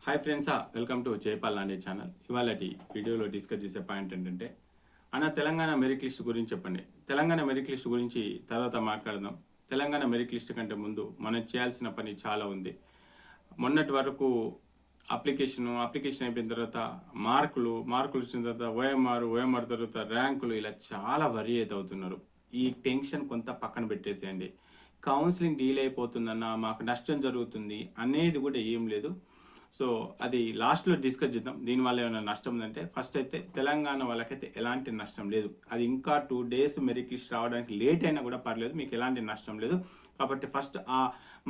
Hi friends, welcome to Jaipal Nande channel. ఇవాళటి వీడియోలో discuss చేసే పాయింట్ ఏంటంటే, తెలంగాణ మెరిట్ లిస్ట్ గురించి చెప్పండి. తెలంగాణ మెరిట్ లిస్ట్ గురించి తర్వాత మాట్లాడదాం. తెలంగాణ మెరిట్ లిస్ట్ కంటే ముందు మనం చేయాల్సిన పని చాలా ఉంది. మొన్నటి వరకు అప్లికేషన్ అయిపోయిన తర్వాత మార్కులు వచ్చిన తర్వాత ఓఎంఆర్ తర్వాత ర్యాంకులు, ఇలా చాలా వరి అవుతున్నారు. ఈ టెన్షన్ కొంత పక్కన పెట్టేసేయండి. కౌన్సిలింగ్ డీలే అయిపోతుందన్న, మాకు నష్టం జరుగుతుంది అనేది కూడా ఏం లేదు. సో అది లాస్ట్లో డిస్కస్ చేద్దాం. దీనివల్ల ఏమైనా నష్టం ఉందంటే, ఫస్ట్ అయితే తెలంగాణ వాళ్ళకైతే ఎలాంటి నష్టం లేదు. అది ఇంకా 2 days మెరిట్ లిస్ట్ రావడానికి లేట్ అయినా కూడా పర్లేదు, మీకు ఎలాంటి నష్టం లేదు. కాబట్టి ఫస్ట్ ఆ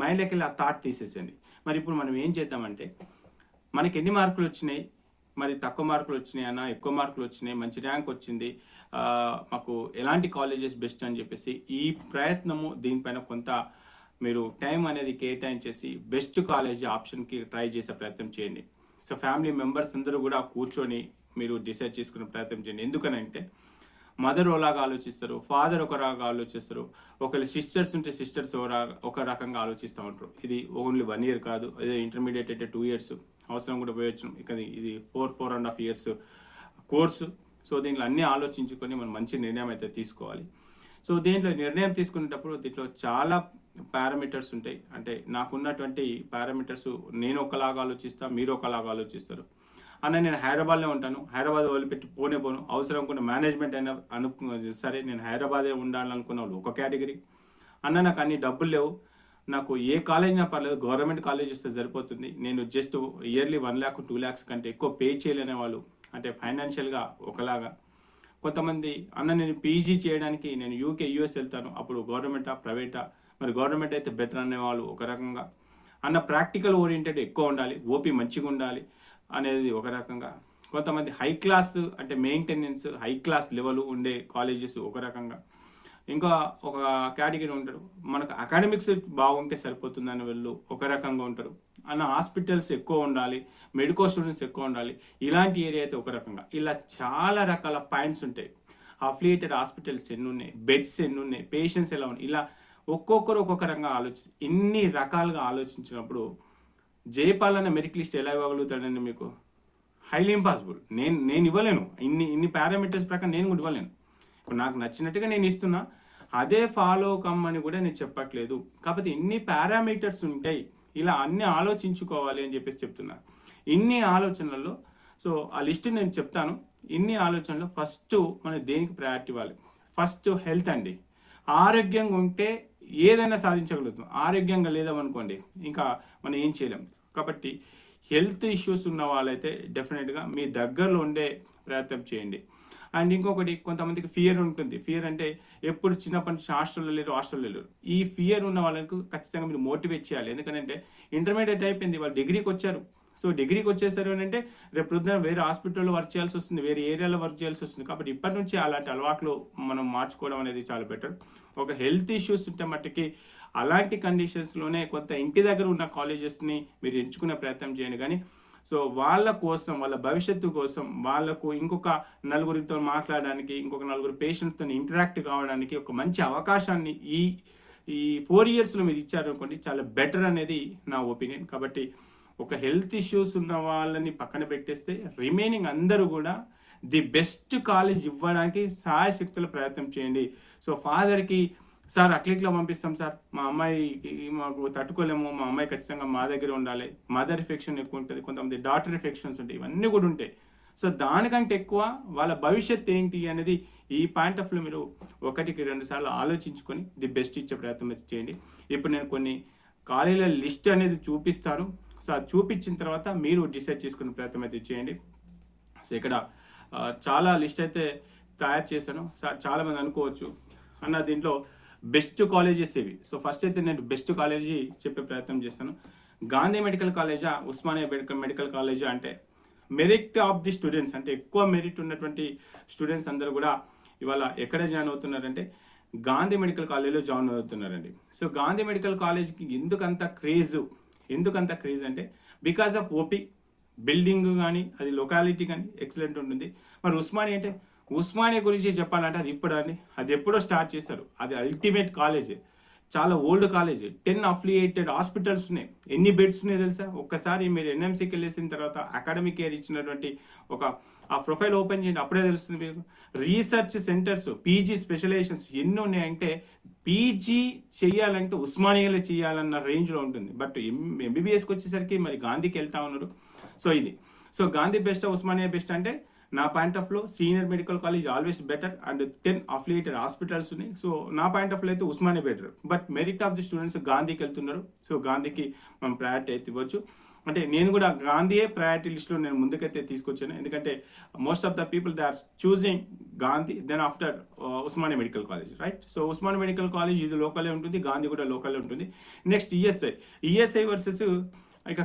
మైండ్లోకి వెళ్ళి ఆ థాట్ తీసేసేయండి. మరి ఇప్పుడు మనం ఏం చేద్దామంటే, మనకి ఎన్ని మార్కులు వచ్చినాయి, మరి తక్కువ మార్కులు వచ్చినాయి అన్న, ఎక్కువ మార్కులు వచ్చినాయి, మంచి ర్యాంక్ వచ్చింది, మాకు ఎలాంటి కాలేజెస్ బెస్ట్ అని చెప్పేసి ఈ ప్రయత్నము దీనిపైన కొంత మీరు టైం అనేది కేటాయించేసి బెస్ట్ కాలేజ్ ఆప్షన్కి ట్రై చేసే ప్రయత్నం చేయండి. సో ఫ్యామిలీ మెంబర్స్ అందరూ కూడా కూర్చొని మీరు డిసైడ్ చేసుకునే ప్రయత్నం చేయండి. ఎందుకనంటే, మదర్ ఒకలాగా ఆలోచిస్తారు, ఫాదర్ ఒక రకంగా ఆలోచిస్తారు, ఒకవేళ సిస్టర్స్ ఉంటే సిస్టర్స్ ఒక రకంగా ఆలోచిస్తూ ఉంటారు. ఇది ఓన్లీ 1 year కాదు, అదే ఇంటర్మీడియట్ అయితే 2 years అవసరం కూడా పోయొచ్చు. ఇక ఇది 4.5 years కోర్సు. సో దీంట్లో అన్నీ ఆలోచించుకొని మనం మంచి నిర్ణయం అయితే తీసుకోవాలి. సో దీంట్లో నిర్ణయం తీసుకునేటప్పుడు దీంట్లో చాలా పారామీటర్స్ ఉంటాయి. అంటే నాకున్నటువంటి పారామీటర్స్, నేను ఒకలాగా ఆలోచిస్తా, మీరు ఒకలాగా ఆలోచిస్తారు. నేను హైదరాబాద్లో ఉంటాను, హైదరాబాద్ వదిలిపెట్టి పోను, అవసరం కూడా మేనేజ్మెంట్ అయినా సరే నేను హైదరాబాదే ఉండాలనుకున్న వాళ్ళు ఒక కేటగిరీ. నాకు అన్ని డబ్బులు లేవు, నాకు ఏ కాలేజ్ నా పర్లేదు, గవర్నమెంట్ కాలేజ్ ఇస్తే సరిపోతుంది, నేను జస్ట్ ఇయర్లీ 1 lakh 2 lakhs కంటే ఎక్కువ పే చేయలేని వాళ్ళు, అంటే ఫైనాన్షియల్గా ఒకలాగా. కొంతమంది నేను పీజీ చేయడానికి నేను యూఎస్ వెళ్తాను, అప్పుడు గవర్నమెంటా ప్రైవేటా, మరి గవర్నమెంట్ అయితే బెటర్ అనేవాళ్ళు ఒక రకంగా. ప్రాక్టికల్ ఓరియంటెడ్ ఎక్కువ ఉండాలి, ఓపీ మంచిగా ఉండాలి అనేది ఒక రకంగా. కొంతమంది హై క్లాస్, అంటే మెయింటెనెన్స్ హై క్లాస్ లెవెల్ ఉండే కాలేజెస్ ఒక రకంగా. ఇంకా ఒక కేటగిరీ ఉంటారు, మనకు అకాడమిక్స్ బాగుంటే సరిపోతుందని వీళ్ళు ఒక రకంగా ఉంటారు. హాస్పిటల్స్ ఎక్కువ ఉండాలి, మెడికల్ స్టూడెంట్స్ ఎక్కువ ఉండాలి, ఇలాంటి ఏరియా అయితే ఒక రకంగా. ఇలా చాలా రకాల పాయింట్స్ ఉంటాయి. అఫిలియేటెడ్ హాస్పిటల్స్ ఎన్ని ఉన్నాయి, బెడ్స్ ఎన్ని ఉన్నాయి, పేషెంట్స్ ఎలా ఉన్నాయి, ఇలా ఒక్కొక్కరు ఒక్కొక్క రకంగా ఇన్ని రకాలుగా ఆలోచించినప్పుడు జయపాలన మెరిట్ లిస్ట్ ఎలా ఇవ్వగలుగుతాడండి మీకు? Highly impossible. నేను ఇవ్వలేను, ఇన్ని పారామీటర్స్ ప్రకారం నేను కూడా ఇవ్వలేను. ఇప్పుడు నాకు నచ్చినట్టుగా నేను ఇస్తున్నా, అదే ఫాలో కమ్మని కూడా నేను చెప్పట్లేదు. కాకపోతే ఇన్ని పారామీటర్స్ ఉంటాయి, ఇలా అన్ని ఆలోచించుకోవాలి అని చెప్పేసి చెప్తున్నా. ఇన్ని ఆలోచనల్లో సో ఆ లిస్ట్ నేను చెప్తాను. ఇన్ని ఆలోచనలో ఫస్ట్ మనం దేనికి ప్రయారిటీ ఇవ్వాలి? ఫస్ట్ హెల్త్ అండి. ఆరోగ్యంగా ఉంటే ఏదైనా సాధించగలుగుతాం. ఆరోగ్యంగా లేదనుకోండి ఇంకా మనం ఏం చేయలేం. కాబట్టి హెల్త్ ఇష్యూస్ ఉన్న వాళ్ళైతే డెఫినెట్గా మీ దగ్గరలో ఉండే ప్రయత్నం చేయండి. అండ్ ఇంకొకటి, కొంతమందికి ఫియర్ ఉంటుంది. ఫియర్ అంటే ఎప్పుడు చిన్నప్పటి నుంచి హాస్టల్లో లేరు. ఈ ఫియర్ ఉన్న వాళ్ళకు ఖచ్చితంగా మీరు మోటివేట్ చేయాలి. ఎందుకంటే ఇంటర్మీడియట్ అయిపోయింది, వాళ్ళు డిగ్రీకి వచ్చారు. సో డిగ్రీకి వచ్చేసరి అంటే రేపు పొద్దున వేరే హాస్పిటల్లో వర్క్ చేయాల్సి వస్తుంది, వేరే ఏరియాలో వర్క్ చేయాల్సి వస్తుంది. కాబట్టి ఇప్పటి నుంచి అలాంటి అలవాట్లు మనం మార్చుకోవడం అనేది చాలా బెటర్. ఒక హెల్త్ ఇష్యూస్ ఉంటే మట్టుకి అలాంటి కండిషన్స్లోనే కొంత ఇంటి దగ్గర ఉన్న కాలేజెస్ని మీరు ఎంచుకునే ప్రయత్నం చేయండి. కానీ సో వాళ్ళ కోసం, వాళ్ళ భవిష్యత్తు కోసం, వాళ్ళకు ఇంకొక నలుగురితో మాట్లాడడానికి, ఇంకొక నలుగురు పేషెంట్స్తో ఇంటరాక్ట్ కావడానికి ఒక మంచి అవకాశాన్ని ఈ 4 yearsలో మీరు ఇచ్చారనుకోండి, చాలా బెటర్ అనేది నా ఒపీనియన్. కాబట్టి ఒక హెల్త్ ఇష్యూస్ ఉన్న వాళ్ళని పక్కన పెట్టేస్తే రిమైనింగ్ అందరూ కూడా ది బెస్ట్ కాలేజ్ ఇవ్వడానికి సాయశక్తుల ప్రయత్నం చేయండి. సో ఫాదర్కి, సార్ అట్లీట్లో పంపిస్తాం సార్, మా అమ్మాయికి మాకు తట్టుకోలేము, మా అమ్మాయి ఖచ్చితంగా మా దగ్గర ఉండాలి, మదర్ ఎఫెక్షన్ ఎక్కువ ఉంటుంది, కొంతమంది డాటర్ ఎఫెక్షన్స్ ఉంటాయి, ఇవన్నీ కూడా ఉంటాయి. సో దానికంటే ఎక్కువ వాళ్ళ భవిష్యత్ ఏంటి అనేది ఈ పాయింట్ ఆఫ్ వ్యూ మీరు 1-2 సార్లు ఆలోచించుకొని ది బెస్ట్ ఇచ్చే ప్రయత్నం అయితే చేయండి. ఇప్పుడు నేను కొన్ని కాలేజీల లిస్ట్ అనేది చూపిస్తాను. సో అది చూపించిన తర్వాత మీరు డిసైడ్ చేసుకునే ప్రయత్నం అయితే చేయండి. సో ఇక్కడ చాలా లిస్ట్ అయితే తయారు చేశాను. చాలామంది అనుకోవచ్చు, దీంట్లో బెస్ట్ కాలేజెస్ ఇవి. సో ఫస్ట్ అయితే నేను బెస్ట్ కాలేజీ చెప్పే ప్రయత్నం చేస్తాను. గాంధీ మెడికల్ కాలేజా, ఉస్మానియా మెడికల్ కాలేజా అంటే మెరిట్ ఆఫ్ ది స్టూడెంట్స్, అంటే ఎక్కువ మెరిట్ ఉన్నటువంటి స్టూడెంట్స్ అందరూ కూడా ఇవాళ ఎక్కడ జాయిన్ అవుతున్నారంటే గాంధీ మెడికల్ కాలేజ్లో జాయిన్ అవుతున్నారండి. సో గాంధీ మెడికల్ కాలేజ్కి ఎందుకంత క్రేజ్ అంటే బికాజ్ ఆఫ్ ఓపీ, బిల్డింగ్ కానీ, అది లొకాలిటీ కానీ ఎక్సలెంట్ ఉంటుంది. మరి ఉస్మానియా అంటే, ఉస్మానియా గురించి చెప్పాలంటే అది ఎప్పుడో స్టార్ట్ చేశారు, అది అల్టిమేట్ కాలేజ్. చాలా ఓల్డ్ కాలేజ్, 10 అఫిలియేటెడ్ హాస్పిటల్స్ ఉన్నాయి. ఎన్ని బెడ్స్ ఉన్నాయి తెలుసా? ఒక్కసారి మీరు ఎన్ఎంసీకి వెళ్ళేసిన తర్వాత అకాడమిక్ ఇయర్ ఇచ్చినటువంటి ఒక ఆ ప్రొఫైల్ ఓపెన్ చేయండి, అప్పుడే తెలుస్తుంది మీకు. రీసెర్చ్ సెంటర్స్, పీజీ స్పెషలైజేషన్స్ ఎన్ని ఉన్నాయంటే, పీజీ చేయాలంటే ఉస్మానియాలో చేయాలన్న రేంజ్లో ఉంటుంది. బట్ ఎంబీబీఎస్కి వచ్చేసరికి మరి గాంధీకి వెళ్తా ఉన్నారు. సో ఇది గాంధీ బెస్ట్, ఉస్మానియా బెస్ట్ అంటే నా పాయింట్ ఆఫ్ లో senior medical college always better and 10 affiliated hospitals ఉన్నాయి. సో నా పాయింట్ ఆఫ్ లో అయితే Osmania better. But merit of the students గాంధీకి వెళ్తున్నారు. సో గాంధీకి మనం ప్రయారిటీ అయితే ఇవ్వచ్చు. అంటే నేను కూడా గాంధీయే ప్రయారిటీ లిస్ట్లో నేను ముందుకైతే తీసుకొచ్చాను. ఎందుకంటే most of the people they are choosing Gandhi then after Osmania medical college, right? So Osmania medical college ఇది లోకలే ఉంటుంది, గాంధీ కూడా లోకలే ఉంటుంది. నెక్స్ట్ ఈఎస్ఐ వర్సెస్ ఇక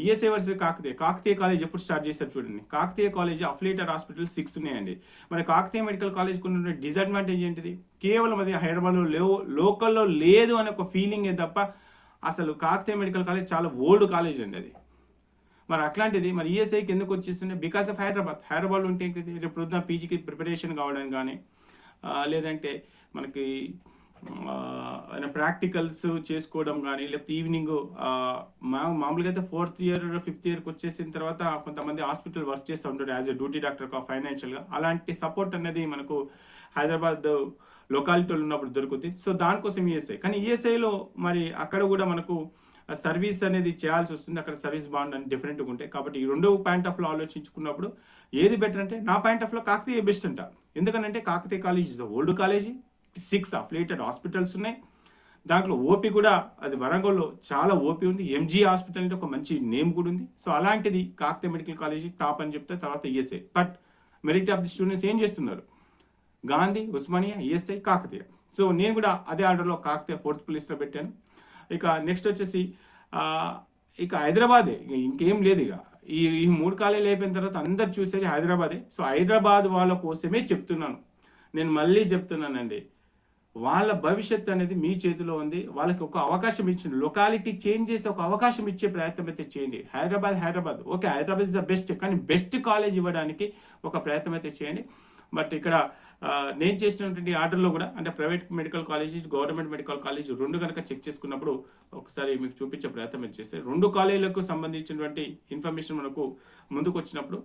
ఈఎస్ఐ వర్సెస్ కాకతీయ కాలేజ్ ఎప్పుడు స్టార్ట్ చేశారు చూడండి. కాకతీయ కాలేజ్ అఫిలియేటెడ్ హాస్పిటల్ 6 ఉన్నాయండి. మరి కాకతీయ మెడికల్ కాలేజ్కి ఉన్న డిసడ్వాంటేజ్ ఏంటిది? కేవలం అది హైదరాబాద్లో లోకల్లో లేదు అనే ఒక ఫీలింగే తప్ప అసలు కాకతీయ మెడికల్ కాలేజ్ చాలా ఓల్డ్ కాలేజ్ అండి అది. మరి అట్లాంటిది మరి ఈఎస్ఐకి ఎందుకు వచ్చేస్తుండే? బికాస్ ఆఫ్ హైదరాబాద్లో ఉంటే ఏంటిది, రేపు పొద్దున పీజీకి ప్రిపరేషన్ కావడానికి కానీ లేదంటే మనకి ప్రాక్టికల్స్ చేసుకోవడం కానీ, లేకపోతే ఈవినింగ్ మామూలుగా అయితే 4th ఇయర్ 5th ఇయర్కి వచ్చేసిన తర్వాత కొంతమంది హాస్పిటల్ వర్క్ చేస్తూ ఉంటారు యాజ్ ఎ డ్యూటీ డాక్టర్ ఫైనాన్షియల్గా. అలాంటి సపోర్ట్ అనేది మనకు హైదరాబాద్ లొకాలిటీలో ఉన్నప్పుడు దొరుకుతుంది. సో దానికోసం ఈఎస్ఐ. కానీ ఈఎస్ఐలో మరి అక్కడ కూడా మనకు సర్వీస్ అనేది చేయాల్సి వస్తుంది. అక్కడ సర్వీస్ బాండ్ అని డిఫరెంట్గా ఉంటాయి. కాబట్టి ఈ రెండు పాయింట్ ఆఫ్లో ఆలోచించుకున్నప్పుడు ఏది బెటర్ అంటే నా పాయింట్ ఆఫ్లో కాకతీయ బెస్ట్ అంట. ఎందుకంటే Kakatiya college is old college, 6 affiliated hospitals ఉన్నాయి. దాంట్లో ఓపీ కూడా అది వరంగల్లో చాలా ఓపీ ఉంది. ఎంజీ హాస్పిటల్ అంటే ఒక మంచి నేమ్ కూడా ఉంది. సో అలాంటిది కాకతీయ మెడికల్ కాలేజీ టాప్ అని చెప్తే తర్వాత ESI. But merit of the students ఏం చేస్తున్నారు? గాంధీ, ఉస్మానియా, ఈఎస్ఐ, కాకతీయ. సో నేను కూడా అదే ఆర్డర్లో కాకతీయ 4th ప్లేస్లో పెట్టాను. ఇక నెక్స్ట్ వచ్చేసి ఇక హైదరాబాదే, ఇంకేం లేదు. ఇక ఈ 3 కాలేజీలు అయిపోయిన తర్వాత అందరు చూసేది హైదరాబాదే. సో హైదరాబాద్ వాళ్ళ కోసమే చెప్తున్నాను. నేను మళ్ళీ చెప్తున్నానండి, వాళ్ళ భవిష్యత్తు అనేది మీ చేతిలో ఉంది. వాళ్ళకి ఒక అవకాశం ఇచ్చింది, లొకాలిటీ చేంజ్ చేసి ఒక అవకాశం ఇచ్చే ప్రయత్నం అయితే చేయండి. Hyderabad okay, Hyderabad is the best, కానీ బెస్ట్ కాలేజ్ ఇవ్వడానికి ఒక ప్రయత్నం అయితే చేయండి. బట్ ఇక్కడ నేను చేసినటువంటి ఆర్డర్లో కూడా అంటే private medical college, government medical college రెండు కనుక చెక్ చేసుకున్నప్పుడు ఒకసారి మీకు చూపించే ప్రయత్నం చేస్తే 2 కాలేజీలకు సంబంధించినటువంటి ఇన్ఫర్మేషన్ మనకు ముందుకు వచ్చినప్పుడు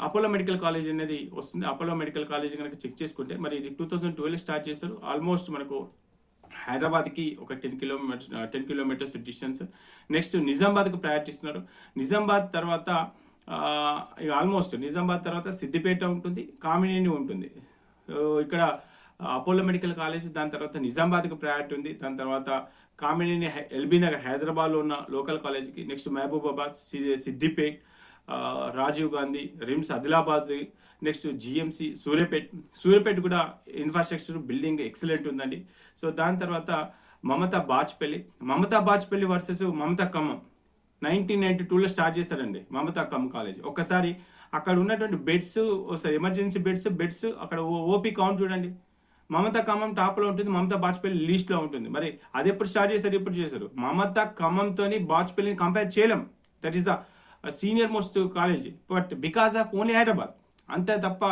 అపోలో మెడికల్ కాలేజ్ అనేది వస్తుంది. అపోలో మెడికల్ కాలేజ్ కనుక చెక్ చేసుకుంటే మరి ఇది 2012 స్టార్ట్ చేశారు. ఆల్మోస్ట్ మనకు హైదరాబాద్కి ఒక 10 కిలోమీటర్స్ డిస్టెన్స్. నెక్స్ట్ నిజామాబాద్కి ప్రయారిటీ ఇస్తున్నారు. నిజామాబాద్ తర్వాత ఆల్మోస్ట్ నిజామాబాద్ తర్వాత సిద్దిపేట ఉంటుంది, కామినేని ఉంటుంది. ఇక్కడ అపోలో మెడికల్ కాలేజ్, దాని తర్వాత నిజామాబాద్కి ప్రయారిటీ ఉంది. దాని తర్వాత కామినేని, ఎల్బీ నగర్ హైదరాబాద్లో ఉన్న లోకల్ కాలేజ్కి, next Mahabubabad, Siddipet, Rajiv Gandhi, RIMS Adilabad, next GMC, Suryapet కూడా ఇన్ఫ్రాస్ట్రక్చర్ బిల్డింగ్ ఎక్సలెంట్ ఉందండి. సో దాని తర్వాత మమతా బాజ్పేయి వర్సెస్ మమతా ఖమ్మం 1992లో స్టార్ట్ చేశారండి మమతా ఖమ్మం కాలేజ్. ఒక్కసారి అక్కడ ఉన్నటువంటి బెడ్స్, ఒకసారి ఎమర్జెన్సీ బెడ్స్ అక్కడ ఓపీ కౌంట్ చూడండి. మమతా ఖమ్మం టాప్లో ఉంటుంది, మమతా బాజ్పేయి లీస్ట్లో ఉంటుంది. మరి అది ఎప్పుడు స్టార్ట్ చేశారు, ఎప్పుడు చేశారు? మమతా ఖమ్మంతోని బాజ్పేయిని కంపేర్ చేయలేం. That is the senior most college, but because of only Hyderabad. అంతే తప్ప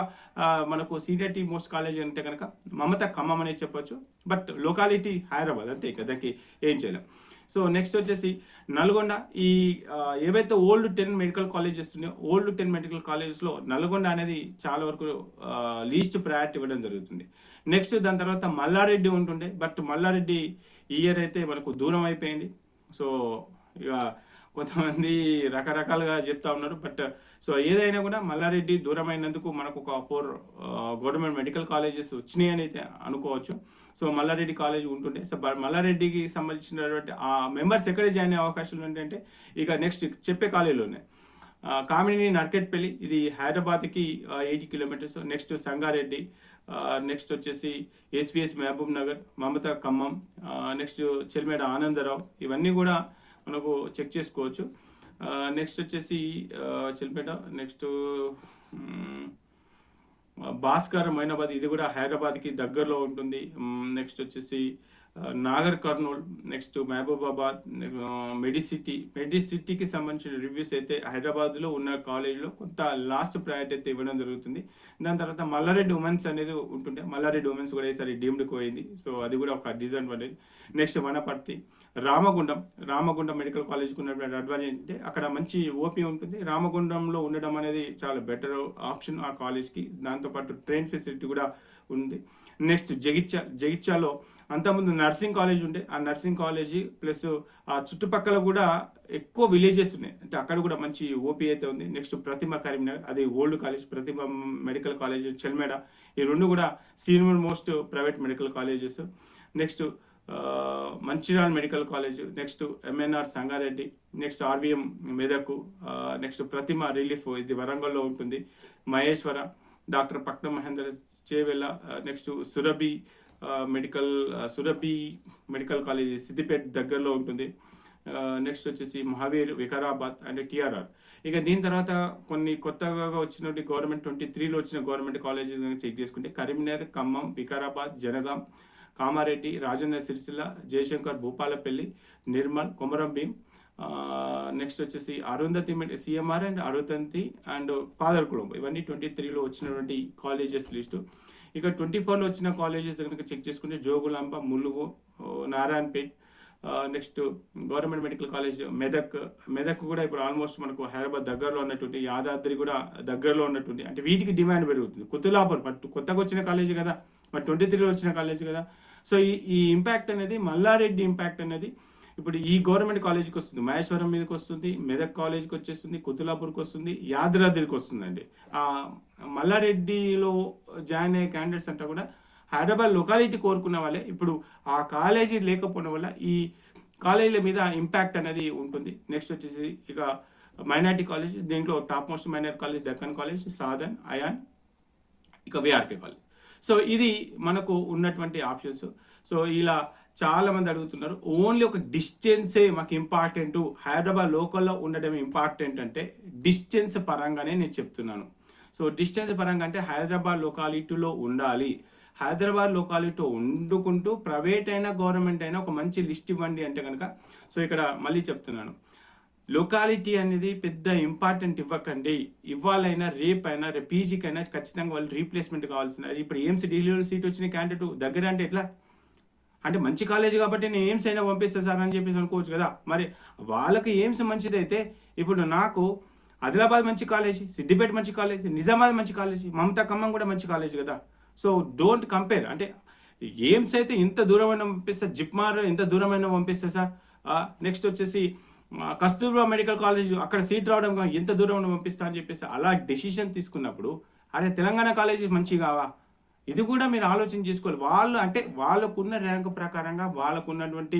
మనకు సీనియర్టీ మోస్ట్ కాలేజ్ అంటే కనుక మమతా ఖమ్మం అనేది చెప్పొచ్చు. బట్ లొకాలిటీ హైదరాబాద్, అంతే దానికి ఏం చేయలేం. సో నెక్స్ట్ వచ్చేసి నల్గొండ. ఈ ఏవైతే ఓల్డ్ 10 మెడికల్ కాలేజెస్ ఉన్నాయో, ఓల్డ్ 10 మెడికల్ కాలేజెస్లో నల్గొండ అనేది చాలా వరకు లీస్ట్ ప్రయారిటీ ఇవ్వడం జరుగుతుంది. నెక్స్ట్ దాని తర్వాత మల్లారెడ్డి ఉంటుండే, బట్ మల్లారెడ్డి ఈ ఇయర్ అయితే మనకు దూరం అయిపోయింది. సో ఇక కొంతమంది రకరకాలుగా చెప్తా ఉన్నారు. బట్ సో ఏదైనా కూడా మల్లారెడ్డి దూరం అయినందుకు మనకు ఒక 4 గవర్నమెంట్ మెడికల్ కాలేజెస్ వచ్చినాయి అని అయితే అనుకోవచ్చు. సో మల్లారెడ్డి కాలేజ్ ఉంటుండే. సో మల్లారెడ్డికి సంబంధించినటువంటి ఆ మెంబర్స్ ఎక్కడ జాయిన్ అయ్యే అవకాశాలు ఏంటంటే ఇక నెక్స్ట్ చెప్పే కాలేజీలోనే కామినేని, నర్కెట్పల్లి, ఇది హైదరాబాద్కి 80 కిలోమీటర్స్. నెక్స్ట్ సంగారెడ్డి, నెక్స్ట్ వచ్చేసి ఎస్విఎస్ మహబూబ్ నగర్, మమతా ఖమ్మం, నెక్స్ట్ చెల్మేడ ఆనందరావు, ఇవన్నీ కూడా మనకు చెక్ చేసుకోవచ్చు. నెక్స్ట్ వచ్చేసి చెల్పేట, నెక్స్ట్ భాస్కర్ మైనాబాద్, ఇది కూడా హైదరాబాద్కి దగ్గరలో ఉంటుంది. నెక్స్ట్ వచ్చేసి నాగర్ కర్నూల్, నెక్స్ట్ మహబూబాబాద్, మెడిసిటీకి సంబంధించిన రివ్యూస్ అయితే హైదరాబాద్లో ఉన్న కాలేజీలో కొంత లాస్ట్ ప్రయారిటీ అయితే ఇవ్వడం జరుగుతుంది. దాని తర్వాత మల్లారెడ్డి ఉమెన్స్ అనేది ఉంటుండే, మల్లారెడ్డి ఉమెన్స్ కూడా ఈసారి డీమ్డ్కి పోయింది. సో అది కూడా ఒక disadvantage. Next Wanaparthy, Ramagundam medical కాలేజ్కి ఉన్నటువంటి అడ్వాంటేజ్ అంటే అక్కడ మంచి ఓపీ ఉంటుంది. రామగుండంలో ఉండడం అనేది చాలా బెటర్ ఆప్షన్ ఆ కాలేజ్కి. దాంతోపాటు ట్రైన్ ఫెసిలిటీ కూడా ఉంది. నెక్స్ట్ జగిత్యాలో అంతకుముందు నర్సింగ్ కాలేజ్ ఉండే, ఆ నర్సింగ్ కాలేజీ ప్లస్ ఆ చుట్టుపక్కల కూడా ఎక్కువ విలేజెస్ ఉన్నాయి, అంటే అక్కడ కూడా మంచి ఓపీ అయితే ఉంది. నెక్స్ట్ ప్రతిమ కరీంనగర్, అది old college, Prathima medical college Chelmeda, ఈ రెండు కూడా senior most private medical colleges. Next Mancherial medical college, next MNR Sangareddy, next RVM Medak, next Prathima relief ఇది వరంగల్లో ఉంటుంది. Maheshwara, doctor Patnam Mahender Chevella, next Surabhi medical college Siddipet దగ్గరలో ఉంటుంది. నెక్స్ట్ వచ్చేసి మహావీర్, వికారాబాద్ అండ్ టిఆర్ఆర్. ఇక దీని తర్వాత కొన్ని కొత్తగా వచ్చినటువంటి గవర్నమెంట్ 23లో వచ్చిన గవర్నమెంట్ కాలేజెస్ చెక్ చేసుకుంటే కరీంనగర్, ఖమ్మం, వికారాబాద్, జనగాం, కామారెడ్డి, రాజన్న సిరిసిల్ల, జయశంకర్, భూపాలపల్లి, నిర్మల్, కొమరం భీం, నెక్స్ట్ వచ్చేసి Arundhati CMR and Arundhati and Padarkulam, ఇవన్నీ 23లో వచ్చినటువంటి కాలేజెస్ లిస్టు. ఇక 24లో వచ్చిన కాలేజెస్ కనుక చెక్ చేసుకుంటే Jogulamba, Mulugu, Narayanpet, next government medical college Medak కూడా ఇప్పుడు ఆల్మోస్ట్ మనకు హైదరాబాద్ దగ్గరలో ఉన్నటువంటి, యాదాద్రి కూడా దగ్గరలో ఉన్నటువంటి, అంటే వీటికి డిమాండ్ పెరుగుతుంది. కుతులాపూర్ కొత్తగా వచ్చిన కాలేజీ కదా, మరి 23లో వచ్చిన కాలేజీ కదా. సో ఈ ఇంపాక్ట్ అనేది మల్లారెడ్డి ఇంపాక్ట్ అనేది ఇప్పుడు ఈ గవర్నమెంట్ కాలేజీకి వస్తుంది, మహేశ్వరం మీదకి వస్తుంది, మెదక్ కాలేజీకి వచ్చేస్తుంది, కుతులాపూర్కి వస్తుంది, యాదాద్రికి వస్తుందండి. మల్లారెడ్డిలో జాయిన్ అయ్యే క్యాండిడేట్స్ అంతా కూడా హైదరాబాద్ లొకాలిటీ కోరుకున్న వాళ్ళే. ఇప్పుడు ఆ కాలేజీ లేకపోవడం వల్ల ఈ కాలేజీల మీద ఇంపాక్ట్ అనేది ఉంటుంది. నెక్స్ట్ వచ్చేసి ఇక మైనార్టీ కాలేజ్, దీంట్లో top most minority college Deccan college, Sadhan, Ayaan, ఇక విఆర్కే కాలేజ్. సో ఇది మనకు ఉన్నటువంటి ఆప్షన్స్. సో ఇలా చాలా మంది అడుగుతున్నారు, ఓన్లీ ఒక డిస్టెన్సే మాకు ఇంపార్టెంట్, హైదరాబాద్ లోకల్లో ఉండడం ఇంపార్టెంట్ అంటే డిస్టెన్స్ పరంగానే నేను చెప్తున్నాను. సో డిస్టెన్స్ పరంగా అంటే హైదరాబాద్ లొకాలిటీలో ఉండాలి. హైదరాబాద్ లొకాలిటీలో వండుకుంటూ ప్రైవేట్ అయినా గవర్నమెంట్ అయినా ఒక మంచి లిస్ట్ ఇవ్వండి అంటే కనుక. సో ఇక్కడ మళ్ళీ చెప్తున్నాను, లొకాలిటీ అనేది పెద్ద ఇంపార్టెంట్ ఇవ్వకండి. ఇవ్వాలైనా రేపైనా పీజీకైనా ఖచ్చితంగా వాళ్ళు రీప్లేస్మెంట్ కావాల్సిన. ఇప్పుడు ఎయిమ్స్ డెలివరీ సీట్ వచ్చిన క్యాండిడేట్ దగ్గర అంటే ఎట్లా, అంటే మంచి కాలేజ్ కాబట్టి నేను ఎయిమ్స్ అయినా పంపిస్తాను సార్ అని చెప్పేసి అనుకోవచ్చు కదా. మరి వాళ్ళకి ఎయిమ్స్ మంచిదైతే ఇప్పుడు నాకు ఆదిలాబాద్ మంచి కాలేజీ, సిద్దిపేట మంచి కాలేజీ, నిజామాబాద్ మంచి కాలేజీ, మమతా ఖమ్మం కూడా మంచి కాలేజీ కదా. So don't compare. అంటే ఎయిమ్స్ అయితే ఇంత దూరమైనా పంపిస్తా, జిప్మార్ ఇంత దూరమైనా పంపిస్తా సార్. నెక్స్ట్ వచ్చేసి కస్తూర్బా మెడికల్ కాలేజ్ అక్కడ సీట్ రావడం ఎంత దూరం పంపిస్తా అని చెప్పేసి అలా డెసిషన్ తీసుకున్నప్పుడు, అరే తెలంగాణ కాలేజీ మంచి కావా, ఇది కూడా మీరు ఆలోచన చేసుకోవాలి. వాళ్ళు అంటే వాళ్ళకున్న ర్యాంకు ప్రకారంగా, వాళ్ళకున్నటువంటి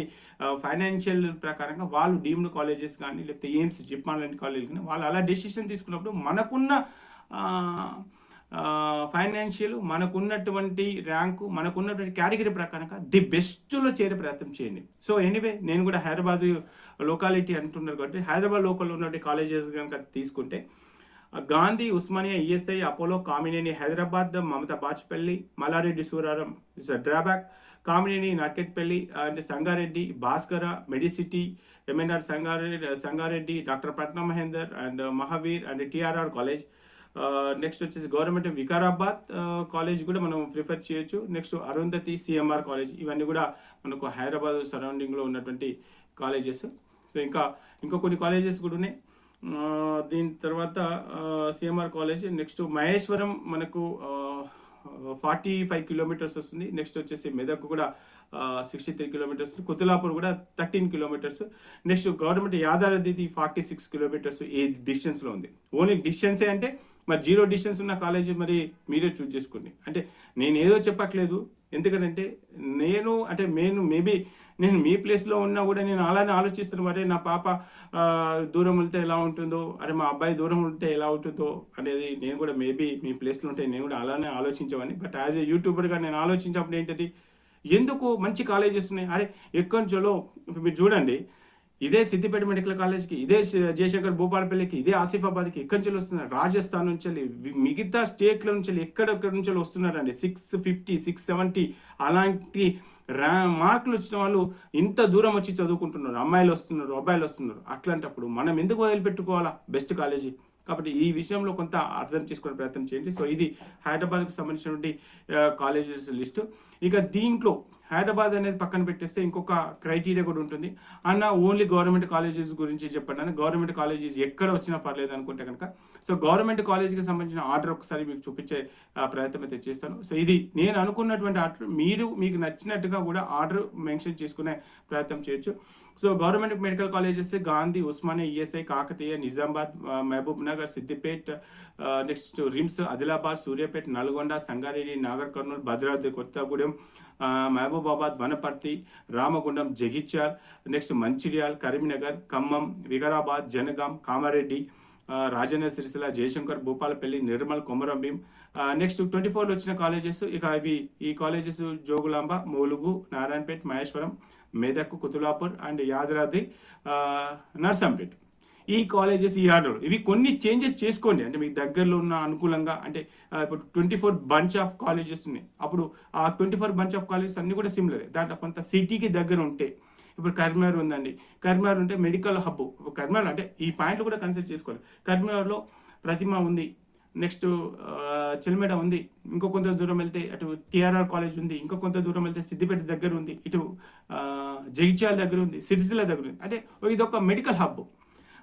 ఫైనాన్షియల్ ప్రకారంగా వాళ్ళు డీమ్డ్ కాలేజెస్ కానీ లేకపోతే ఎయిమ్స్, జిప్మార్ లాంటి కాలేజ్ కానీ వాళ్ళు అలా డెసిషన్ తీసుకున్నప్పుడు మనకున్న ఫైనాన్షియల్, మనకున్నటువంటి ర్యాంకు, మనకున్నటువంటి కేటగిరీ ప్రకారంగా ది బెస్ట్లో చేరే ప్రయత్నం చేయండి. సో ఎనీవే నేను కూడా హైదరాబాద్ లొకాలిటీ అంటున్నారు కాబట్టి హైదరాబాద్ లోకల్లో ఉన్నటువంటి కాలేజెస్ కనుక తీసుకుంటే Gandhi, Osmania, ESI, Apollo, Kamineni Hyderabad, Mamata Bachupally, Mallareddy Suraram is a drawback, Kamineni Narketpally అంటే Sangareddy, Bhaskara, Medicity, MNR Sangareddy, doctor Patnam Mahender and Mahavir and TRR college. Next వచ్చేసి గవర్నమెంట్ వికారాబాద్ కాలేజ్ కూడా మనం ప్రిఫర్ చేయొచ్చు. నెక్స్ట్ అరుంధతి, సిఎంఆర్ కాలేజ్, ఇవన్నీ కూడా మనకు హైదరాబాద్ సరౌండింగ్లో ఉన్నటువంటి కాలేజెస్. సో ఇంకా కొన్ని కాలేజెస్ కూడా ఉన్నాయి. దీని తర్వాత సిఎంఆర్ కాలేజ్. నెక్స్ట్ మహేశ్వరం మనకు 45 కిలోమీటర్స్ వస్తుంది. నెక్స్ట్ వచ్చేసి మెదక్ కూడా 63 కిలోమీటర్స్, కుతులాపూర్ కూడా 13 kilometres. Next government Yadadri 46 kilometres ఈ డిస్టెన్స్లో ఉంది. ఓన్లీ డిస్టెన్సే అంటే మరి 0 డిస్టెన్స్ ఉన్న కాలేజీ మరి మీరే చూస్ చేసుకోండి. అంటే నేను ఏదో చెప్పట్లేదు, ఎందుకంటే మేబీ నేను మీ ప్లేస్లో ఉన్నా కూడా నేను అలానే ఆలోచిస్తాను. మరి నా పాప దూరం వెళ్తే ఎలా ఉంటుందో, అరే మా అబ్బాయి దూరం ఉంటే ఎలా ఉంటుందో అనేది నేను కూడా మేబీ మీ ప్లేస్లో ఉంటే నేను కూడా అలానే ఆలోచించేవాడిని. బట్ యాజ్ ఏ యూట్యూబర్గా నేను ఆలోచించినప్పుడు ఏంటది, ఎందుకు మంచి కాలేజెస్ ఉన్నాయి, అరే ఎక్కడి నుంచో మీరు చూడండి, ఇదే సిద్దిపేట మెడికల్ కాలేజ్కి, ఇదే జయశంకర్ భూపాలపల్లికి, ఇదే ఆసిఫాబాద్కి ఎక్కడి నుంచి వస్తున్నారు, రాజస్థాన్ నుంచి, మిగతా స్టేట్ల నుంచి ఎక్కడెక్కడి నుంచి వస్తున్నారండి. 650, 670 అలాంటి మార్కులు వచ్చిన వాళ్ళు ఇంత దూరం వచ్చి చదువుకుంటున్నారు, అమ్మాయిలు వస్తున్నారు, అబ్బాయిలు వస్తున్నారు. అట్లాంటప్పుడు మనం ఎందుకు వదిలిపెట్టుకోవాలా బెస్ట్ కాలేజీ? కాబట్టి ఈ విషయంలో కొంత అర్థం చేసుకునే ప్రయత్నం చేయండి. సో ఇది హైదరాబాద్కి సంబంధించినటువంటి కాలేజెస్ లిస్టు. ఇక దీంట్లో హైదరాబాద్ అనేది పక్కన పెట్టేస్తే ఇంకొక క్రైటీరియా కూడా ఉంటుంది. అన్న ఓన్లీ గవర్నమెంట్ కాలేజెస్ గురించి చెప్పండి అని. గవర్నమెంట్ కాలేజెస్ ఎక్కడ వచ్చినా పర్లేదు అనుకుంటే కనుక, సో గవర్నమెంట్ కాలేజీకి సంబంధించిన ఆర్డర్ ఒకసారి మీకు చూపించే ప్రయత్నం అయితే చేస్తాను. సో ఇది నేను అనుకున్నటువంటి ఆర్డర్. మీకు నచ్చినట్టుగా కూడా ఆర్డర్ మెన్షన్ చేసుకునే ప్రయత్నం చేయొచ్చు. So government medical colleges Gandhi, Osmania, ESI, Kakatiya, Nizamabad, Mahabub Nagar, Siddipet, next RIMS, Adilabad, Suryapet, Nalgonda, Sangareddy, Nagar Kurnool, Bhadradri Kothagudem, Mahabubabad, Wanaparthy, Ramagundam, Jagtial, next Mancherial, Karimnagar, Khammam, Vikarabad, Jangaon, Kamareddy, Rajanna Sircilla, Jayashankar, Bhupalpally, Nirmal, Komarambheem. Next 24లో వచ్చిన కాలేజెస్ ఇక ఈ కాలేజెస్ జోగులాంబ, ములుగు, నారాయణపేట, మహేశ్వరం, మెదక్, కుతులాపూర్ అండ్ యాదాద్రి, నర్సంపేట్. ఈ కాలేజెస్ ఈ ఆర్డర్. ఇవి కొన్ని చేంజెస్ చేసుకోండి, అంటే మీకు దగ్గరలో ఉన్న అనుకూలంగా. అంటే ఇప్పుడు 24 బంచ్ ఆఫ్ కాలేజెస్ ఉన్నాయి. అప్పుడు ఆ 24 బంచ్ ఆఫ్ కాలేజెస్ అన్ని కూడా సిమిలరే. దాంట్లో కొంత సిటీకి దగ్గర ఉంటే, ఇప్పుడు కరీంనగర్ ఉందండి, కరీంనగర్ ఉంటే మెడికల్ హబ్. కరీంనగర్ అంటే ఈ పాయింట్లు కూడా కన్సిడర్ చేసుకోవాలి. కరీంనగర్లో ప్రతిమ ఉంది, నెక్స్ట్ చిల్మెడ ఉంది, ఇంకో కొంత దూరం వెళ్తే అటు టిఆర్ఆర్ కాలేజ్ ఉంది, ఇంకో కొంత దూరం వెళ్తే సిద్దిపేట దగ్గర ఉంది, ఇటు జగిత్యాల దగ్గర ఉంది, సిరిసిల్ల దగ్గర ఉంది. అంటే ఇది ఒక మెడికల్ హబ్.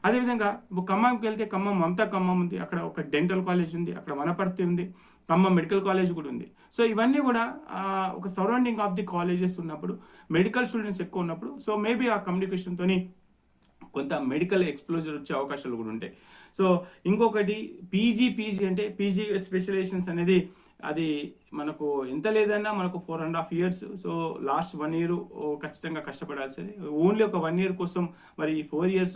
అదేవిధంగా ఇప్పుడు ఖమ్మంకి వెళ్తే ఖమ్మం మమతా ఖమ్మం ఉంది, అక్కడ ఒక డెంటల్ కాలేజ్ ఉంది, అక్కడ వనపర్తి ఉంది, ఖమ్మం మెడికల్ కాలేజ్ కూడా ఉంది. సో ఇవన్నీ కూడా ఒక సరౌండింగ్ ఆఫ్ ది కాలేజెస్ ఉన్నప్పుడు, మెడికల్ స్టూడెంట్స్ ఎక్కువ ఉన్నప్పుడు, సో మేబీ ఆ కమ్యూనికేషన్తోని కొంత మెడికల్ ఎక్స్ప్లోజర్ వచ్చే అవకాశాలు కూడా ఉంటాయి. సో ఇంకొకటి పీజీ అంటే పీజీ స్పెషలైజేషన్స్ అనేది అది మనకు ఎంత లేదన్నా మనకు 4.5 years. సో లాస్ట్ 1 year ఖచ్చితంగా కష్టపడాల్సింది. ఓన్లీ ఒక 1 year కోసం మరి 4 years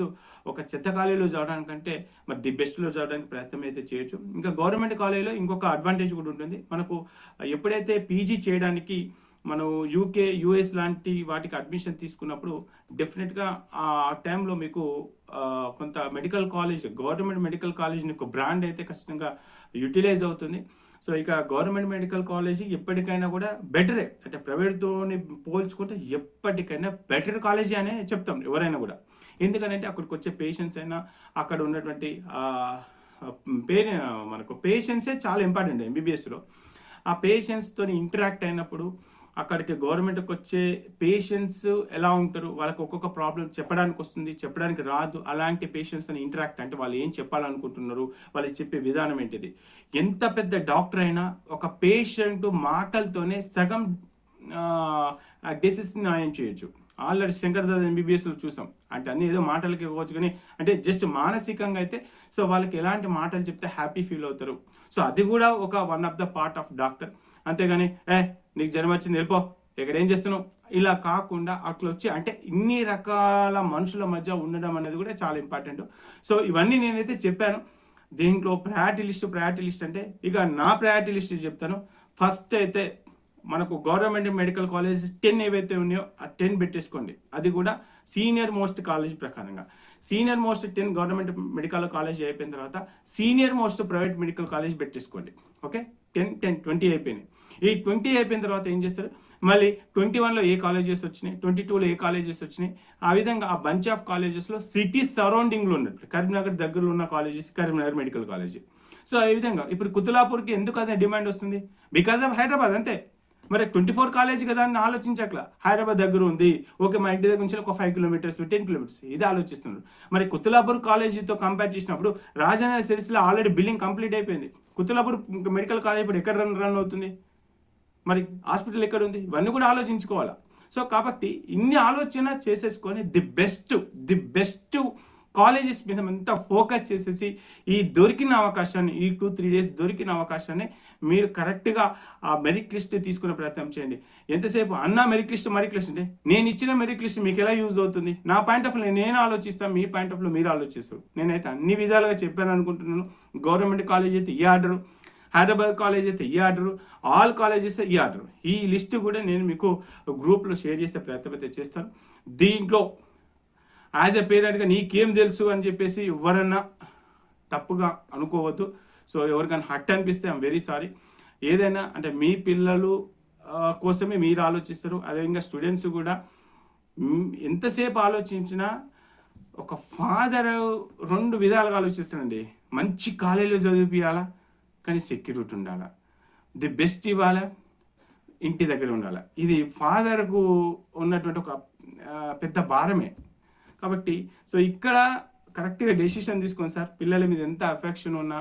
ఒక చెత్త కాలేజీలో చదవడానికంటే మరి ది బెస్ట్లో చదవడానికి ప్రయత్నం అయితే చేయొచ్చు. ఇంకా గవర్నమెంట్ కాలేజీలో ఇంకొక అడ్వాంటేజ్ కూడా ఉంటుంది. మనకు ఎప్పుడైతే పీజీ చేయడానికి మనం యూకే, యూఎస్ లాంటి వాటికి అడ్మిషన్ తీసుకున్నప్పుడు డెఫినెట్గా ఆ టైంలో మీకు కొంత మెడికల్ కాలేజ్, గవర్నమెంట్ మెడికల్ కాలేజ్ని ఒక బ్రాండ్ అయితే ఖచ్చితంగా యూటిలైజ్ అవుతుంది. సో ఇక గవర్నమెంట్ మెడికల్ కాలేజ్ ఎప్పటికైనా కూడా బెటరే, అంటే ప్రైవేట్తో పోల్చుకుంటే ఎప్పటికైనా బెటర్ కాలేజీ అనే చెప్తాం ఎవరైనా కూడా. ఎందుకంటే అక్కడికి వచ్చే పేషెంట్స్ అయినా, అక్కడ ఉన్నటువంటి మనకు పేషెంట్సే చాలా ఇంపార్టెంట్ ఎంబీబీఎస్లో. ఆ పేషెంట్స్తో ఇంటరాక్ట్ అయినప్పుడు అక్కడికి గవర్నమెంట్కి వచ్చే పేషెంట్స్ ఎలా ఉంటారు, వాళ్ళకి ఒక్కొక్క ప్రాబ్లం చెప్పడానికి వస్తుంది, చెప్పడానికి రాదు. అలాంటి పేషెంట్స్తో ఇంటరాక్ట్ అంటే వాళ్ళు ఏం చెప్పాలనుకుంటున్నారు, వాళ్ళు చెప్పే విధానం ఏంటిది. ఎంత పెద్ద డాక్టర్ అయినా ఒక పేషెంట్ మాటలతోనే సగం డిసీజ్ న్యాయం చేయొచ్చు. ఆల్రెడీ శంకర్ దాదా ఎంబీబీఎస్లో చూసాం. అంటే అన్ని ఏదో మాటలకి ఇవ్వచ్చు కానీ అంటే జస్ట్ మానసికంగా అయితే సో వాళ్ళకి ఎలాంటి మాటలు చెప్తే హ్యాపీ ఫీల్ అవుతారు. సో అది కూడా ఒక one of the part of doctor. అంతేగాని నీకు జ్వరం వచ్చింది వెళ్ళిపో, ఇక్కడ ఏం చేస్తున్నావు, ఇలా కాకుండా అట్లా వచ్చి అంటే ఇన్ని రకాల మనుషుల మధ్య ఉండడం అనేది కూడా చాలా ఇంపార్టెంట్. సో ఇవన్నీ నేనైతే చెప్పాను. దీంట్లో ప్రయారిటీ లిస్ట్ అంటే ఇక నా ప్రయారిటీ లిస్ట్ చెప్తాను. ఫస్ట్ అయితే మనకు గవర్నమెంట్ మెడికల్ కాలేజెస్ 10 ఏవైతే ఉన్నాయో ఆ 10 పెట్టేసుకోండి. అది కూడా సీనియర్ మోస్ట్ కాలేజ్ ప్రకారంగా. Senior most 10 government medical college అయిపోయిన తర్వాత senior most private medical college పెట్టేసుకోండి. ఓకే, 20 అయిపోయినాయి. ఈ 20 అయిపోయిన తర్వాత ఏం చేస్తారు, మళ్ళీ 21లో ఏ కాలేజెస్ వచ్చినాయి, 22లో ఏ కాలేజెస్ వచ్చినాయి, ఆ విధంగా ఆ బంచ్ ఆఫ్ కాలేజెస్లో సిటీ సరౌండింగ్లో ఉన్నట్లు కరీంనగర్ దగ్గరలో ఉన్న colleges Karimnagar medical college. So ఈ విధంగా ఇప్పుడు కుతులాపూర్కి ఎందుకు అదే డిమాండ్ వస్తుంది, బికాజ్ ఆఫ్ హైదరాబాద్ అంతే. మరి 24 కాలేజ్ కదా అని ఆలోచించట్లా. హైదరాబాద్ దగ్గర ఉంది, ఓకే మా ఇంటి దగ్గర నుంచి ఒక 5 kilometers 10 kilometers ఇది ఆలోచిస్తున్నారు. మరి కుతులాపూర్ కాలేజీతో కంపేర్ చేసినప్పుడు Rajanna Sircilla already building complete అయిపోయింది. కుతులాపూర్ మెడికల్ కాలేజ్ ఇప్పుడు ఎక్కడ రన్ అవుతుంది, మరి హాస్పిటల్ ఎక్కడ ఉంది, ఇవన్నీ కూడా ఆలోచించుకోవాలా. సో కాబట్టి ఇన్ని ఆలోచన చేసేసుకొని ది బెస్ట్ కాలేజెస్ మీద అంతా ఫోకస్ చేసేసి ఈ దొరికిన అవకాశాన్ని, ఈ 2-3 days దొరికిన అవకాశాన్ని మీరు కరెక్ట్గా ఆ మెరిట్ లిస్ట్ తీసుకునే ప్రయత్నం చేయండి. ఎంతసేపు అన్న మెరిట్ లిస్ట్ అంటే నేను ఇచ్చిన మెరిట్ లిస్ట్ మీకు ఎలా యూజ్ అవుతుంది, నా పాయింట్ ఆఫ్ వ్యూ నేను ఆలోచిస్తాను, మీ పాయింట్ ఆఫ్ వ్యూ మీరు ఆలోచిస్తారు. నేనైతే అన్ని విధాలుగా చెప్పాను అనుకుంటున్నాను. గవర్నమెంట్ కాలేజ్ అయితే ఈ ఆర్డరు, హైదరాబాద్ కాలేజ్ అయితే ఈ ఆర్డరు, ఆల్ కాలేజెస్ ఈ ఆర్డరు. ఈ లిస్ట్ కూడా నేను మీకు గ్రూప్లో షేర్ చేసే ప్రయత్నం అయితే చేస్తాను. దీంట్లో యాజ్ ఎ పేరెంట్గా నీకేం తెలుసు అని చెప్పేసి ఎవరన్నా తప్పుగా అనుకోవద్దు. సో ఎవరికైనా హట్ అనిపిస్తే ఐఎమ్ వెరీ సారీ. ఏదైనా అంటే మీ పిల్లలు కోసమే మీరు ఆలోచిస్తారు. అదేవిధంగా స్టూడెంట్స్ కూడా ఎంతసేపు ఆలోచించినా ఒక ఫాదర్ 2 విధాలుగా ఆలోచిస్తాడండి. మంచి కాలేజీలో చదివిపియాలా, కానీ సెక్యూరిటీ ఉండాలా, ది బెస్ట్ ఇవ్వాలా, ఇంటి దగ్గర ఉండాలి. ఇది ఫాదర్కు ఉన్నటువంటి ఒక పెద్ద భారమే. కాబట్టి సో ఇక్కడ కరెక్ట్గా డెసిషన్ తీసుకోండి సార్. పిల్లల మీద ఎంత అఫెక్షన్ ఉన్నా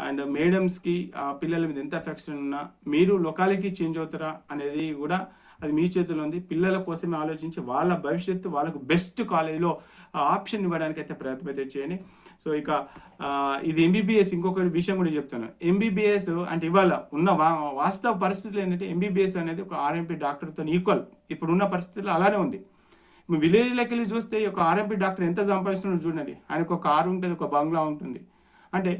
అండ్ మేడమ్స్కి పిల్లల మీద ఎంత అఫెక్షన్ ఉన్నా మీరు లొకాలిటీ చేంజ్ అవుతారా అనేది కూడా అది మీ చేతిలో ఉంది. పిల్లల కోసమే ఆలోచించి వాళ్ళ భవిష్యత్తు వాళ్ళకు బెస్ట్ కాలేజీలో ఆప్షన్ ఇవ్వడానికి అయితే ప్రయత్నం అయితే చేయండి. సో ఇక ఇది ఎంబీబీఎస్ ఇంకొక విషయం కూడా చెప్తాను. ఎంబీబీఎస్ అంటే ఇవాళ ఉన్న వాస్తవ పరిస్థితులు ఏంటంటే ఎంబీబీఎస్ అనేది ఒక ఆర్ఎంపీ డాక్టర్తో ఈక్వల్ ఇప్పుడున్న పరిస్థితుల్లో అలానే ఉంది. విలేజ్లోకి వెళ్ళి చూస్తే ఒక ఆర్ఎంపీ డాక్టర్ ఎంత సంపాదిస్తున్నాడో చూడండి. ఆయనకు ఒక కారు ఉంటుంది, ఒక బంగ్లా ఉంటుంది. అంటే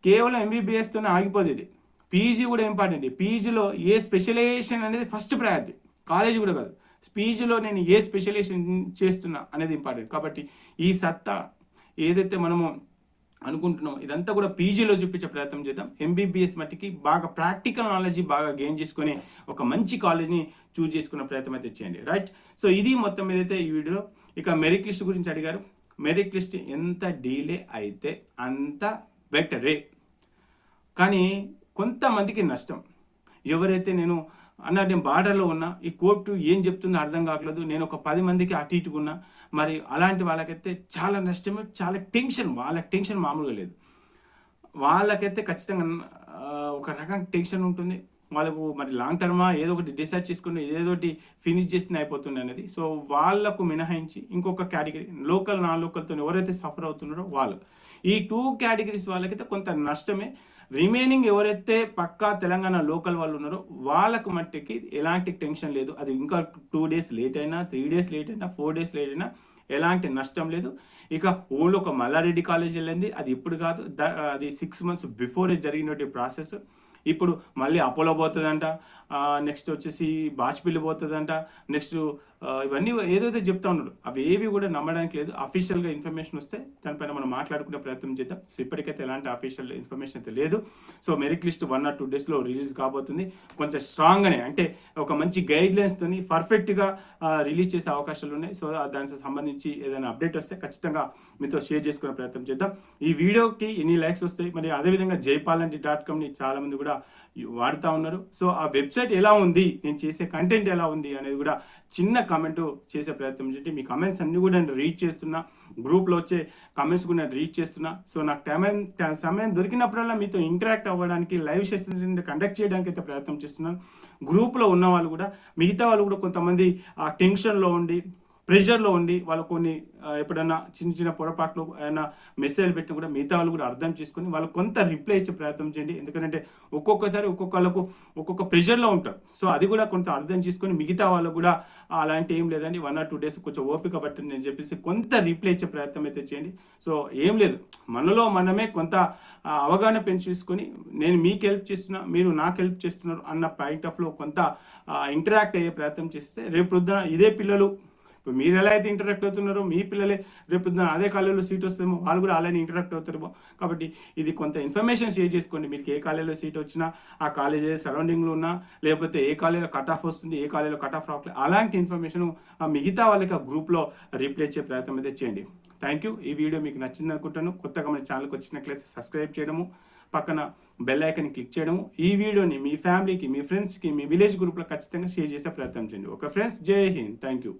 కేవలం ఎంబీబీఎస్తోనే ఆగిపోదు. ఇది పీజీ కూడా ఇంపార్టెంట్. పీజీలో ఏ స్పెషలైజేషన్ అనేది ఫస్ట్ ప్రయారిటీ, కాలేజీ కూడా కాదు. పీజీలో నేను ఏ స్పెషలైజేషన్ చేస్తున్నా అనేది ఇంపార్టెంట్. కాబట్టి ఈ సత్తా ఏదైతే మనము అనుకుంటున్నాం ఇదంతా కూడా పీజీలో చూపించే ప్రయత్నం చేద్దాం. ఎంబీబీఎస్ మట్టికి బాగా ప్రాక్టికల్ నాలెడ్జ్ బాగా గెయిన్ చేసుకుని ఒక మంచి కాలేజ్ని చూజ్ చేసుకునే ప్రయత్నం అయితే చేయండి. రైట్. సో ఇది మొత్తం ఏదైతే ఈ వీడియోలో. ఇక మెరిట్ లిస్ట్ గురించి అడిగారు. మెరిట్ లిస్ట్ ఎంత డిలే అయితే అంత బెటరే, కానీ కొంతమందికి నష్టం. ఎవరైతే నేను బార్డర్లో ఉన్నా, ఈ కోర్టు ఏం చెప్తుందో అర్థం కావట్లేదు, నేను ఒక 10 మందికి అటు ఇటుకున్నా, మరి అలాంటి వాళ్ళకైతే చాలా నష్టమే, చాలా టెన్షన్. వాళ్ళకి టెన్షన్ మామూలుగా లేదు. వాళ్ళకైతే ఖచ్చితంగా ఒక రకం టెన్షన్ ఉంటుంది. వాళ్ళకు మరి లాంగ్ టర్మా ఏదో ఒకటి డిసైడ్ చేసుకుని ఏదోటి ఫినిష్ చేస్తే అయిపోతుంది అనేది. సో వాళ్ళకు మినహాయించి ఇంకొక కేటగిరీ లోకల్ నాన్ లోకల్తో ఎవరైతే సఫర్ అవుతున్నారో వాళ్ళు, ఈ 2 కేటగిరీస్ వాళ్ళకైతే కొంత నష్టమే. రిమైనింగ్ ఎవరైతే పక్కా తెలంగాణ లోకల్ వాళ్ళు ఉన్నారో వాళ్ళకు మట్టికి ఎలాంటి టెన్షన్ లేదు. అది ఇంకా 2 డేస్ లేట్ అయినా, 3 డేస్ లేట్ అయినా, 4 డేస్ లేట్ అయినా ఎలాంటి నష్టం లేదు. ఇక ఊళ్ళో ఒక మల్లారెడ్డి కాలేజ్ వెళ్ళింది, అది ఇప్పుడు కాదు, అది 6 months బిఫోర్ జరిగినటువంటి ప్రాసెస్. ఇప్పుడు మళ్ళీ అపోలో పోతుందంట, నెక్స్ట్ వచ్చేసి బాచ్పల్లి పోతుందంట, నెక్స్ట్ ఇవన్నీ ఏదైతే చెప్తా ఉన్నారు అవి ఏవి కూడా నమ్మడానికి లేదు. అఫీషియల్గా ఇన్ఫర్మేషన్ వస్తే దానిపైన మనం మాట్లాడుకునే ప్రయత్నం చేద్దాం. సో ఇప్పటికైతే ఎలాంటి అఫీషియల్ ఇన్ఫర్మేషన్ అయితే లేదు. సో మెరిట్ లిస్ట్ 1 or 2 daysలో రిలీజ్ కాబోతుంది. కొంచెం స్ట్రాంగ్గానే అంటే ఒక మంచి గైడ్లైన్స్తో పర్ఫెక్ట్గా రిలీజ్ చేసే అవకాశాలు ఉన్నాయి. సో దానికి సంబంధించి ఏదైనా అప్డేట్ వస్తే ఖచ్చితంగా మీతో షేర్ చేసుకునే ప్రయత్నం చేద్దాం. ఈ వీడియోకి ఎన్ని లైక్స్ వస్తాయి, మరి అదేవిధంగా jaypalanti.comని చాలామంది కూడా వాడుతూ ఉన్నారు. సో ఆ వెబ్సైట్ ఎలా ఉంది, నేను చేసే కంటెంట్ ఎలా ఉంది అనేది కూడా చిన్న కామెంట్ చేసే ప్రయత్నం చేయండి. మీ కామెంట్స్ అన్ని కూడా నేను రీడ్ చేస్తున్నా, గ్రూప్లో వచ్చే కామెంట్స్ కూడా నేను రీడ్ చేస్తున్నా. సో నాకు సమయం దొరికినప్పుడల్లా మీతో ఇంటరాక్ట్ అవ్వడానికి, లైవ్ సెషన్స్ కండక్ట్ చేయడానికి అయితే ప్రయత్నం చేస్తున్నాను. గ్రూప్లో ఉన్న వాళ్ళు కూడా, మిగతా వాళ్ళు కూడా కొంతమంది ఆ టెన్షన్లో ఉండి, ప్రెషర్లో ఉండి వాళ్ళు కొన్ని ఎప్పుడైనా చిన్న చిన్న పొరపాట్లు ఏమైనా మెసేజ్ పెట్టినా కూడా మిగతా వాళ్ళు కూడా అర్థం చేసుకొని వాళ్ళు కొంత రిప్లై ఇచ్చే ప్రయత్నం చేయండి. ఎందుకంటే ఒక్కొక్కసారి ఒక్కొక్కళ్ళకు ఒక్కొక్క ప్రెషర్లో ఉంటారు. సో అది కూడా కొంత అర్థం చేసుకొని మిగతా వాళ్ళు కూడా అలాంటి ఏం లేదండి, 1 or 2 days కొంచెం ఓపిక పట్టండి నేను చెప్పేసి కొంత రిప్లై ఇచ్చే ప్రయత్నం అయితే చేయండి. సో ఏం లేదు, మనలో మనమే కొంత అవగాహన పెంచేసుకొని నేను మీకు హెల్ప్ చేస్తున్నా, మీరు నాకు హెల్ప్ చేస్తున్నారు అన్న పాయింట్ ఆఫ్లో కొంత ఇంటరాక్ట్ అయ్యే ప్రయత్నం చేస్తే రేపు పొద్దున ఇదే పిల్లలు మీరు ఎలా అయితే ఇంటరాక్ట్ అవుతున్నారో మీ పిల్లలే రేపు అదే కాలేజీలో సీట్ వస్తుందేమో వాళ్ళు కూడా అలానే ఇంటరాక్ట్ అవుతారేమో. కాబట్టి ఇది కొంత ఇన్ఫర్మేషన్ షేర్ చేసుకోండి. మీకు ఏ కాలేజీలో సీట్ వచ్చినా, ఆ కాలేజీ సరౌండింగ్లో ఉన్నా, లేకపోతే ఏ కాలేజీలో కట్ ఆఫ్ వస్తుంది, ఏ కాలేజీలో కట్ ఆఫ్ రావట్లేదు, అలాంటి ఇన్ఫర్మేషన్ మిగతా వాళ్ళకి ఆ గ్రూప్లో రిప్లై ఇచ్చే ప్రయత్నం అయితే చేయండి. Thank you. ఈ వీడియో మీకు నచ్చింది అనుకుంటాను. కొత్తగా మన ఛానల్కి వచ్చినట్లయితే సబ్స్క్రైబ్ చేయడము, పక్కన బెల్ ఐకాన్ని క్లిక్ చేయడము, ఈ వీడియోని మీ ఫ్యామిలీకి, మీ ఫ్రెండ్స్కి, మీ విలేజ్ గ్రూప్లో ఖచ్చితంగా షేర్ చేసే ప్రయత్నం చేయండి. ఓకే ఫ్రెండ్స్, జై హింద్. Thank you.